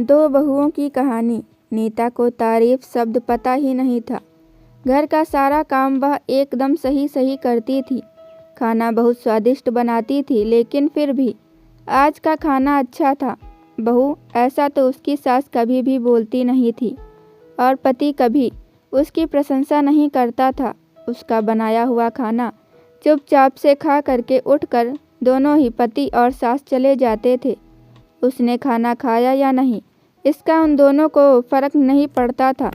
दो बहुओं की कहानी। नीता को तारीफ शब्द पता ही नहीं था। घर का सारा काम वह एकदम सही सही करती थी। खाना बहुत स्वादिष्ट बनाती थी, लेकिन फिर भी आज का खाना अच्छा था। बहू ऐसा तो उसकी सास कभी भी बोलती नहीं थी, और पति कभी उसकी प्रशंसा नहीं करता था। उसका बनाया हुआ खाना चुपचाप से खा करके उठकर दोनों ही पति और सास चले जाते थे। उसने खाना खाया या नहीं, इसका उन दोनों को फर्क नहीं पड़ता था।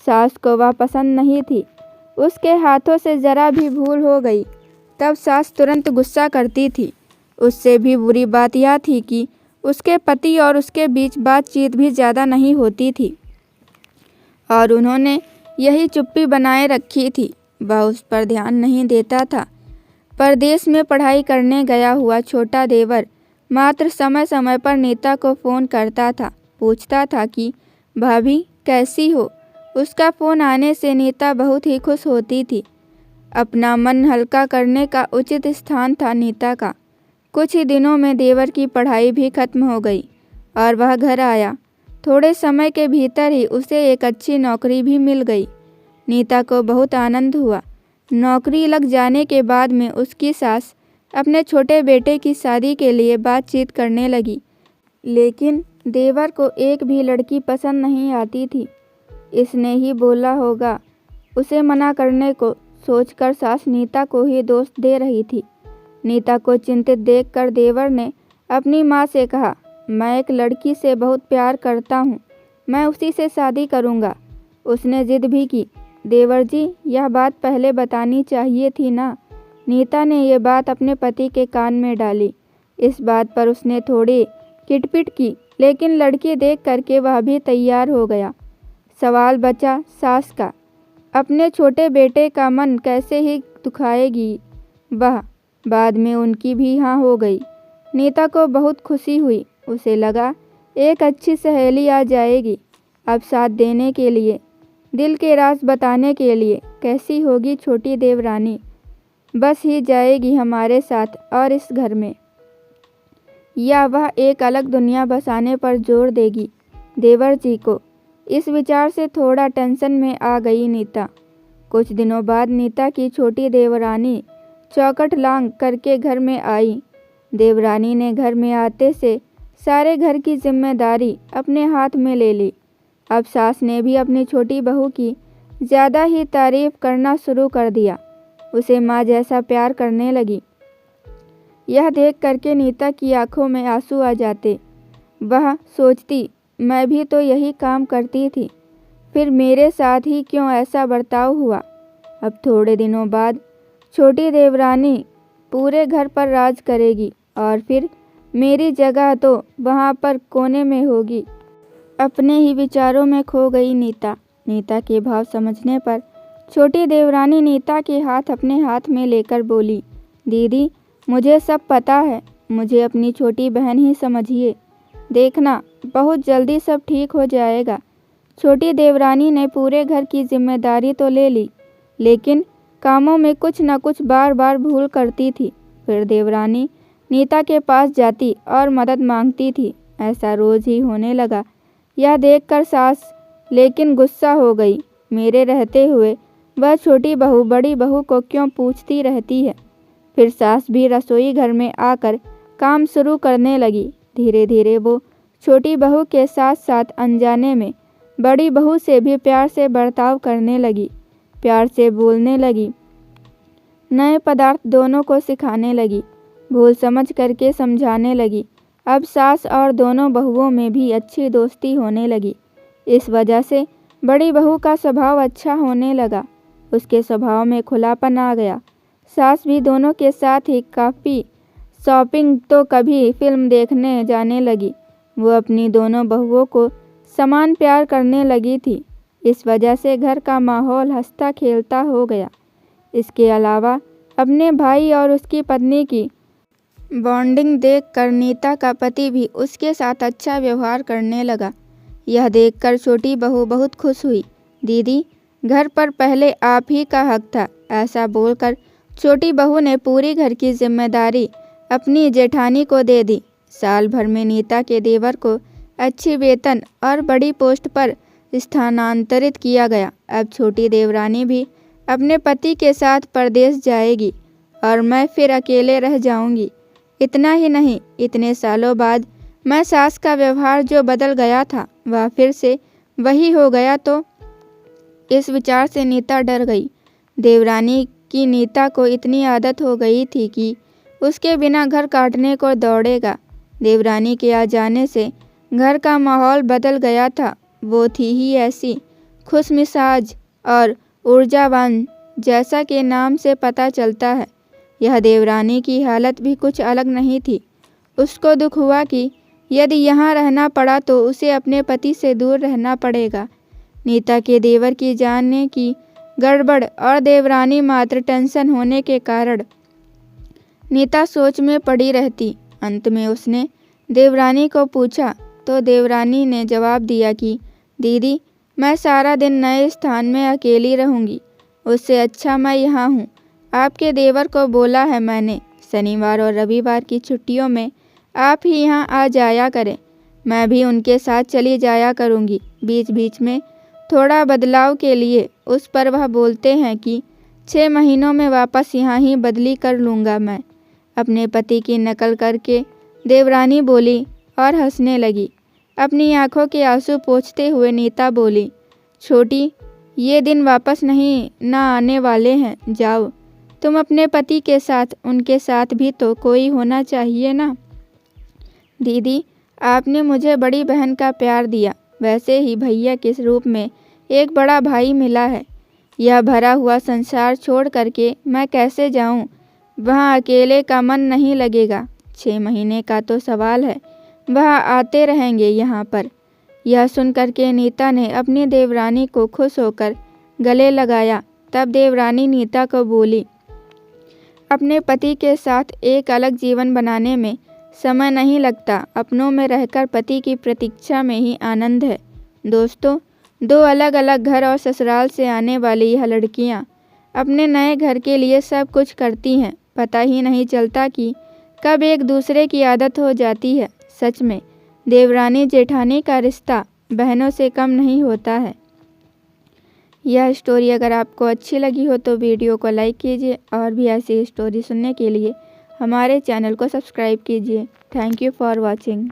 सास को वह पसंद नहीं थी। उसके हाथों से जरा भी भूल हो गई तब सास तुरंत गुस्सा करती थी। उससे भी बुरी बात यह थी कि उसके पति और उसके बीच बातचीत भी ज़्यादा नहीं होती थी, और उन्होंने यही चुप्पी बनाए रखी थी। वह उस पर ध्यान नहीं देता था। परदेश में पढ़ाई करने गया हुआ छोटा देवर मात्र समय समय पर नीता को फ़ोन करता था, पूछता था कि भाभी कैसी हो। उसका फ़ोन आने से नीता बहुत ही खुश होती थी। अपना मन हल्का करने का उचित स्थान था नीता का। कुछ ही दिनों में देवर की पढ़ाई भी खत्म हो गई और वह घर आया। थोड़े समय के भीतर ही उसे एक अच्छी नौकरी भी मिल गई। नीता को बहुत आनंद हुआ। नौकरी लग जाने के बाद में उसकी सास अपने छोटे बेटे की शादी के लिए बातचीत करने लगी, लेकिन देवर को एक भी लड़की पसंद नहीं आती थी। इसने ही बोला होगा। उसे मना करने को सोचकर सास नीता को ही दोष दे रही थी। नीता को चिंतित देखकर देवर ने अपनी माँ से कहा, मैं एक लड़की से बहुत प्यार करता हूँ, मैं उसी से शादी करूँगा। उसने जिद भी की। देवर जी, यह बात पहले बतानी चाहिए थी ना। नीता ने यह बात अपने पति के कान में डाली। इस बात पर उसने थोड़ी किटपिट की, लेकिन लड़की देख करके वह भी तैयार हो गया। सवाल बचा सास का। अपने छोटे बेटे का मन कैसे ही दुखाएगी वह। बाद में उनकी भी हाँ हो गई। नीता को बहुत खुशी हुई। उसे लगा एक अच्छी सहेली आ जाएगी अब साथ देने के लिए, दिल के राज बताने के लिए। कैसी होगी छोटी देवरानी, बस ही जाएगी हमारे साथ और इस घर में, या वह एक अलग दुनिया बसाने पर जोर देगी देवर जी को। इस विचार से थोड़ा टेंशन में आ गई नीता। कुछ दिनों बाद नीता की छोटी देवरानी चौखट लांग करके घर में आई। देवरानी ने घर में आते से सारे घर की जिम्मेदारी अपने हाथ में ले ली। अब सास ने भी अपनी छोटी बहू की ज़्यादा ही तारीफ करना शुरू कर दिया। उसे माँ जैसा प्यार करने लगी। यह देख करके नीता की आंखों में आंसू आ जाते। वह सोचती, मैं भी तो यही काम करती थी, फिर मेरे साथ ही क्यों ऐसा बर्ताव हुआ। अब थोड़े दिनों बाद छोटी देवरानी पूरे घर पर राज करेगी, और फिर मेरी जगह तो वहाँ पर कोने में होगी। अपने ही विचारों में खो गई नीता। नीता के भाव समझने पर छोटी देवरानी नीता के हाथ अपने हाथ में लेकर बोली, दीदी मुझे सब पता है, मुझे अपनी छोटी बहन ही समझिए। देखना बहुत जल्दी सब ठीक हो जाएगा। छोटी देवरानी ने पूरे घर की जिम्मेदारी तो ले ली, लेकिन कामों में कुछ न कुछ बार बार भूल करती थी। फिर देवरानी नीता के पास जाती और मदद मांगती थी। ऐसा रोज ही होने लगा। यह देखकर सास लेकिन गुस्सा हो गई। मेरे रहते हुए वह छोटी बहू बड़ी बहू को क्यों पूछती रहती है। फिर सास भी रसोई घर में आकर काम शुरू करने लगी। धीरे धीरे वो छोटी बहू के साथ साथ अनजाने में बड़ी बहू से भी प्यार से बर्ताव करने लगी, प्यार से बोलने लगी, नए पदार्थ दोनों को सिखाने लगी, भूल समझ करके समझाने लगी। अब सास और दोनों बहुओं में भी अच्छी दोस्ती होने लगी। इस वजह से बड़ी बहू का स्वभाव अच्छा होने लगा। उसके स्वभाव में खुलापन आ गया। सास भी दोनों के साथ ही काफ़ी शॉपिंग तो कभी फिल्म देखने जाने लगी। वो अपनी दोनों बहुओं को समान प्यार करने लगी थी। इस वजह से घर का माहौल हंसता खेलता हो गया। इसके अलावा अपने भाई और उसकी पत्नी की बॉन्डिंग देखकर नीता का पति भी उसके साथ अच्छा व्यवहार करने लगा। यह देखकर छोटी बहू बहुत खुश हुई। दीदी घर पर पहले आप ही का हक था। ऐसा बोलकर छोटी बहू ने पूरी घर की जिम्मेदारी अपनी जेठानी को दे दी। साल भर में नीता के देवर को अच्छी वेतन और बड़ी पोस्ट पर स्थानांतरित किया गया। अब छोटी देवरानी भी अपने पति के साथ परदेश जाएगी और मैं फिर अकेले रह जाऊंगी। इतना ही नहीं, इतने सालों बाद मैं सास का व्यवहार जो बदल गया था वह फिर से वही हो गया तो? इस विचार से नीता डर गई। देवरानी की नीता को इतनी आदत हो गई थी कि उसके बिना घर काटने को दौड़ेगा। देवरानी के आ जाने से घर का माहौल बदल गया था। वो थी ही ऐसी खुशमिजाज और ऊर्जावान, जैसा कि नाम से पता चलता है। यह देवरानी की हालत भी कुछ अलग नहीं थी। उसको दुख हुआ कि यदि यहाँ रहना पड़ा तो उसे अपने पति से दूर रहना पड़ेगा। नीता के देवर की जानने की गड़बड़ और देवरानी मात्र टेंशन होने के कारण नीता सोच में पड़ी रहती। अंत में उसने देवरानी को पूछा तो देवरानी ने जवाब दिया कि दीदी, मैं सारा दिन नए स्थान में अकेली रहूंगी, उससे अच्छा मैं यहाँ हूँ। आपके देवर को बोला है मैंने, शनिवार और रविवार की छुट्टियों में आप ही यहाँ आ जाया करें। मैं भी उनके साथ चली जाया करूँगी। बीच बीच में थोड़ा बदलाव के लिए उस पर वह बोलते हैं कि 6 महीनों में वापस यहाँ ही बदली कर लूँगा मैं। अपने पति की नकल करके देवरानी बोली और हंसने लगी। अपनी आंखों के आंसू पोंछते हुए नीता बोली, छोटी, ये दिन वापस नहीं ना आने वाले हैं। जाओ, तुम अपने पति के साथ, उनके साथ भी तो कोई होना चाहिए ना। दीदी, आपने मुझे बड़ी बहन का प्यार दिया, वैसे ही भैया के रूप में एक बड़ा भाई मिला है। यह भरा हुआ संसार छोड़ करके मैं कैसे जाऊं? वहाँ अकेले का मन नहीं लगेगा। 6 महीने का तो सवाल है, वह आते रहेंगे यहाँ पर। यह सुनकर के नीता ने अपनी देवरानी को खुश होकर गले लगाया। तब देवरानी नीता को बोली, अपने पति के साथ एक अलग जीवन बनाने में समय नहीं लगता, अपनों में रहकर पति की प्रतीक्षा में ही आनंद है। दोस्तों, 2 अलग अलग घर और ससुराल से आने वाली यह लड़कियां अपने नए घर के लिए सब कुछ करती हैं, पता ही नहीं चलता कि कब एक दूसरे की आदत हो जाती है। सच में देवरानी जेठानी का रिश्ता बहनों से कम नहीं होता है। यह स्टोरी अगर आपको अच्छी लगी हो तो वीडियो को लाइक कीजिए और भी ऐसी स्टोरी सुनने के लिए हमारे चैनल को सब्सक्राइब कीजिए। Thank you for watching.